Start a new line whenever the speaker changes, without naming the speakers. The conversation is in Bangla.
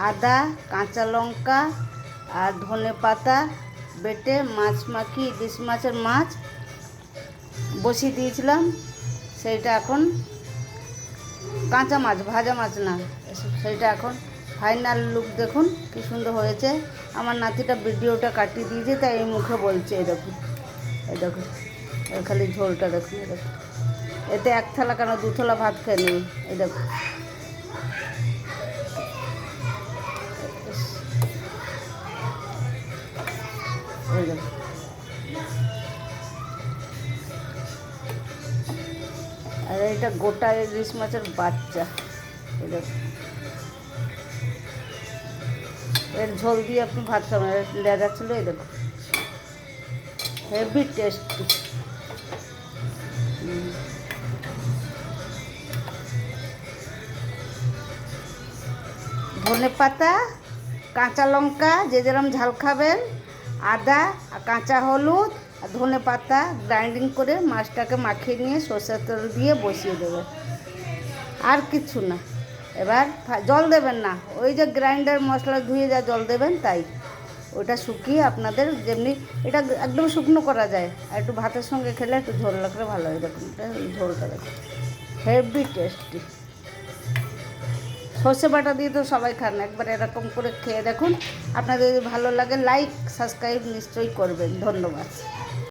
আদা, কাঁচা লঙ্কা আর ধনে পাতা বেটে মাছ মাখিয়ে ইলিশ মাছের মাছ বসিয়ে দিয়েছিলাম। সেইটা এখন কাঁচা মাছ, ভাজা মাছ না, সেইটা এখন ফাইনাল লুক দেখুন কি সুন্দর হয়েছে। আমার নাতিটা ভিডিওটা কাটিয়ে দিয়েছে, তাই এই মুখে বলছে। এই দেখুন, এই দেখুন, খালি ঝোলটা দেখুন, এই দেখুন। এতে এক থালা কেন 2 থালা ভাত খেয়ে নেবে। এই দেখুন, এই দেখুন। আর এটা গোটা ইলিশ মাছের বাচ্চা। এই দেখুন, এর ঝোল দিয়ে আপনি ভাত খাবেন। লেজা ছিল, এই দেখুন, হেভি টেস্টি। ধনে পাতা, কাঁচা লঙ্কা, যে যেরকম ঝাল খাবেন, আদা আর কাঁচা হলুদ আর ধনে পাতা গ্রাইন্ডিং করে মাছটাকে মাখিয়ে নিয়ে সরষের তেল দিয়ে বসিয়ে দেবেন, আর কিছু না। এবার জল দেবেন না, ওই যে গ্রাইন্ডার মশলা ধুয়ে যা জল দেবেন তাই। ওটা শুকিয়ে আপনাদের যেমনি, এটা একদম শুকনো করা যায়, আর একটু ভাতের সঙ্গে খেলে একটু ঝোল লাগলে ভালো হয়। দেখুন, এটা ঝোলটা দেখুন, হেভি টেস্টি। সর্ষে বাটা দিয়ে তো সবাই খান, একবার এরকম করে খেয়ে দেখুন। আপনাদের যদি ভালো লাগে লাইক সাবস্ক্রাইব নিশ্চয়ই করবেন। ধন্যবাদ।